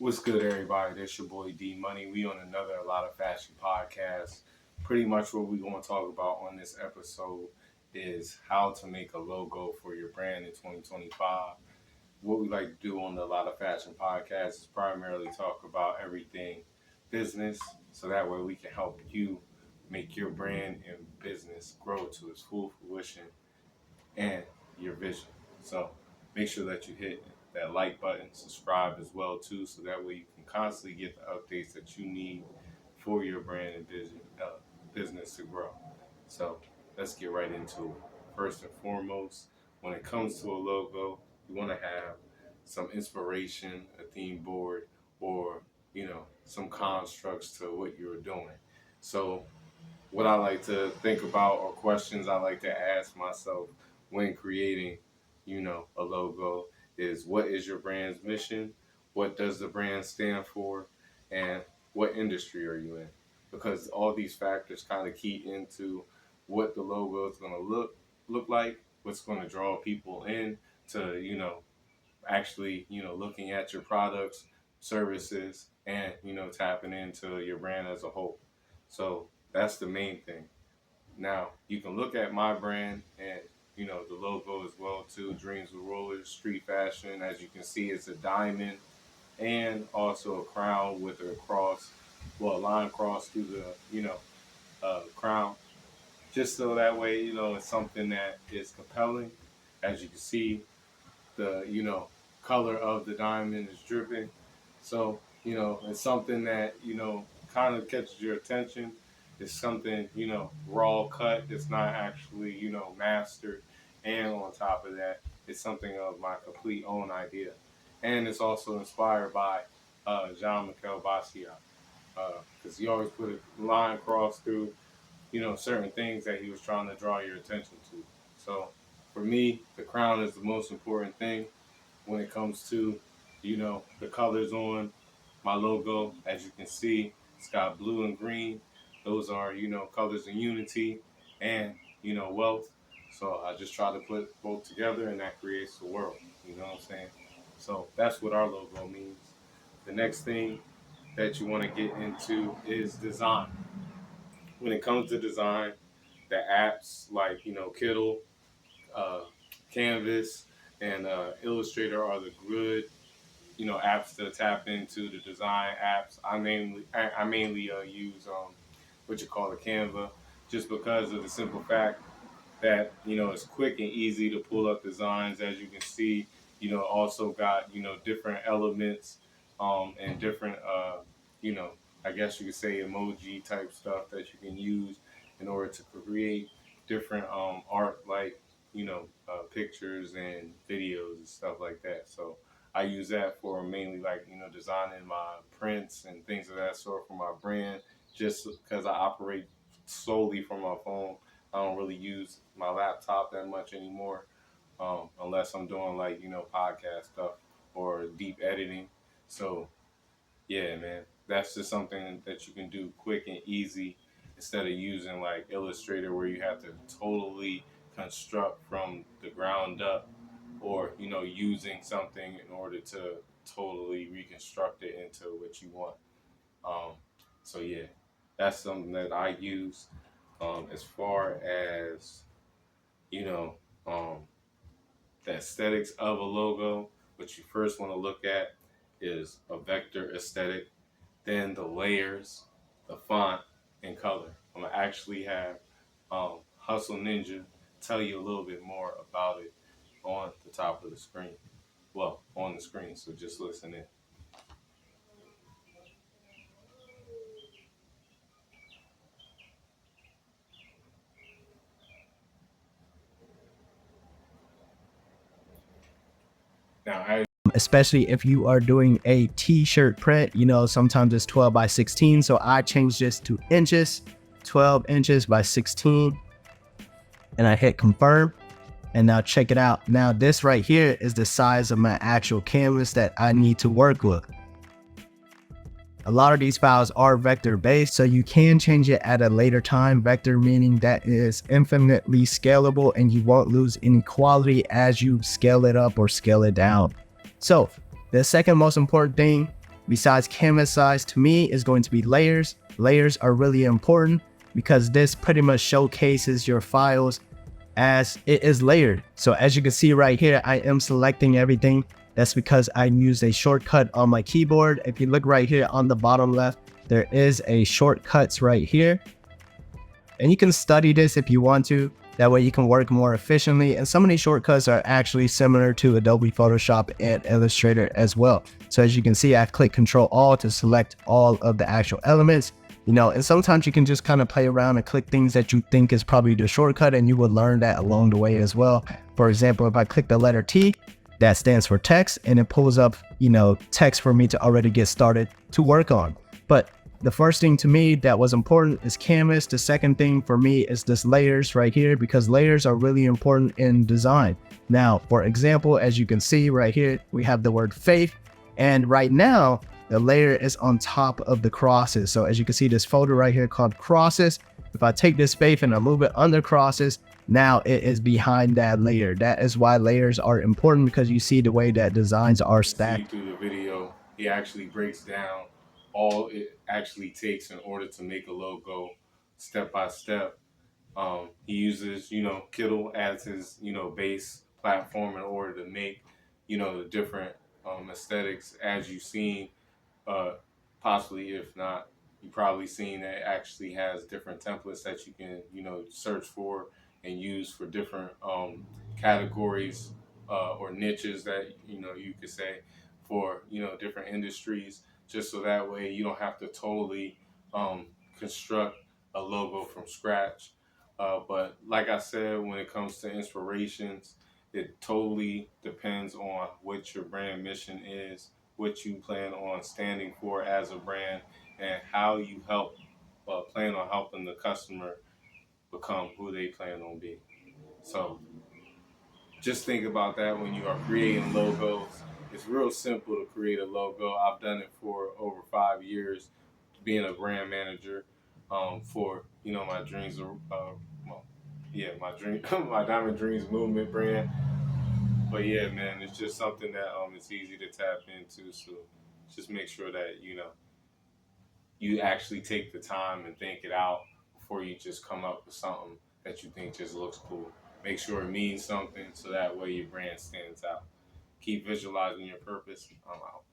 What's good, everybody? This your boy D Money. We on another A Lot of Fashion podcast. Pretty much what we're going to talk about on this episode is how to make a logo for your brand in 2025. What we like to do on the A Lot of Fashion podcast is primarily talk about everything business, so that way we can help you make your brand and business grow to its full fruition and your vision. So make sure that you hit that like button, subscribe as well too, so that way you can constantly get the updates that you need for your brand and business to grow. So let's get right into it. First and foremost, when it comes to a logo, you want to have some inspiration, a theme board, or some constructs to what you're doing. So what I like to think about or questions I like to ask myself when creating, a logo is what is your brand's mission? What does the brand stand for? And what industry are you in? Because all these factors kind of key into what the logo is going to look like, what's going to draw people in to, actually, looking at your products, services, and, tapping into your brand as a whole. So that's the main thing. Now, you can look at my brand and, the logo as well too, Dreams with Rollers, street fashion. As you can see, it's a diamond and also a crown with a cross, well, a line cross through the, crown. Just so that way, it's something that is compelling. As you can see, the, color of the diamond is dripping. So, it's something that, kind of catches your attention. It's something, raw cut. It's not actually, mastered. And on top of that, it's something of my complete own idea. And it's also inspired by Jean-Michel Basquiat. Because he always put a line across through, certain things that he was trying to draw your attention to. So for me, the crown is the most important thing when it comes to, the colors on my logo. As you can see, it's got blue and green. Those are, colors in unity and, wealth. So I just try to put both together and that creates the world. You know what I'm saying? So that's what our logo means. The next thing that you want to get into is design. When it comes to design, the apps like, Kittle, uh, Canvas, and Illustrator are the good, apps to tap into the design apps. I mainly use what you call a Canva, just because of the simple fact that it's quick and easy to pull up designs. As you can see, also got different elements and different you know I guess you could say emoji type stuff that you can use in order to create different art, like pictures and videos and stuff like that. So I use that for mainly, like, designing my prints and things of that sort for my brand, just because I operate solely from my phone. I don't really use my laptop that much anymore, unless I'm doing, like, podcast stuff or deep editing. So yeah, man, that's just something that you can do quick and easy instead of using like Illustrator, where you have to totally construct from the ground up, or using something in order to totally reconstruct it into what you want. Um, so yeah, that's something that I use. As far as you know, um, the aesthetics of a logo, what you first want to look at is a vector aesthetic, then the layers, the font, and color. I'm gonna actually have Hustle Ninja tell you a little bit more about it on the top of the screen. Well, on the screen, so just listen in. Now, especially if you are doing a t-shirt print, sometimes it's 12 by 16. So I changed this to inches, 12 inches by 16, and I hit confirm. And now check it out. Now this right here is the size of my actual canvas that I need to work with. A lot of these files are vector based, so you can change it at a later time. Vector meaning that it is infinitely scalable and you won't lose any quality as you scale it up or scale it down. So the second most important thing besides canvas size, to me, is going to be layers. Layers are really important because this pretty much showcases your files as it is layered. So as you can see right here, I am selecting everything. That's because I used a shortcut on my keyboard. If you look right here on the bottom left, there is a shortcuts right here. And you can study this if you want to. That way you can work more efficiently. And some of these shortcuts are actually similar to Adobe Photoshop and Illustrator as well. So as you can see, I click Control All to select all of the actual elements. And sometimes you can just kind of play around and click things that you think is probably the shortcut, and you will learn that along the way as well. For example, if I click the letter T, that stands for text, and it pulls up, text for me to already get started to work on. But the first thing to me that was important is canvas. The second thing for me is this layers right here, because layers are really important in design. Now, for example, as you can see right here, we have the word faith, and right now, the layer is on top of the crosses. So as you can see, this folder right here called crosses. If I take this faith and I move it under crosses, now it is behind that layer. That is why layers are important, because you see the way that designs are stacked. Through the video, he actually breaks down all it actually takes in order to make a logo step by step. He uses, Kittle as his, base platform in order to make, the different aesthetics as you've seen. Possibly, if not, you probably seen that it actually has different templates that you can, search for and use for different categories or niches that you could say for different industries, just so that way you don't have to totally construct a logo from scratch. But like I said, when it comes to inspirations, it totally depends on what your brand mission is, what you plan on standing for as a brand, and how you plan on helping the customer become who they plan on being. So just think about that when you are creating logos. It's real simple to create a logo. I've done it for over 5 years, being a brand manager for my dreams. My dream, my Diamond Dreams movement brand. But yeah, man, it's just something that it's easy to tap into. So just make sure that you actually take the time and think it out before you just come up with something that you think just looks cool. Make sure it means something so that way your brand stands out. Keep visualizing your purpose. I'm out.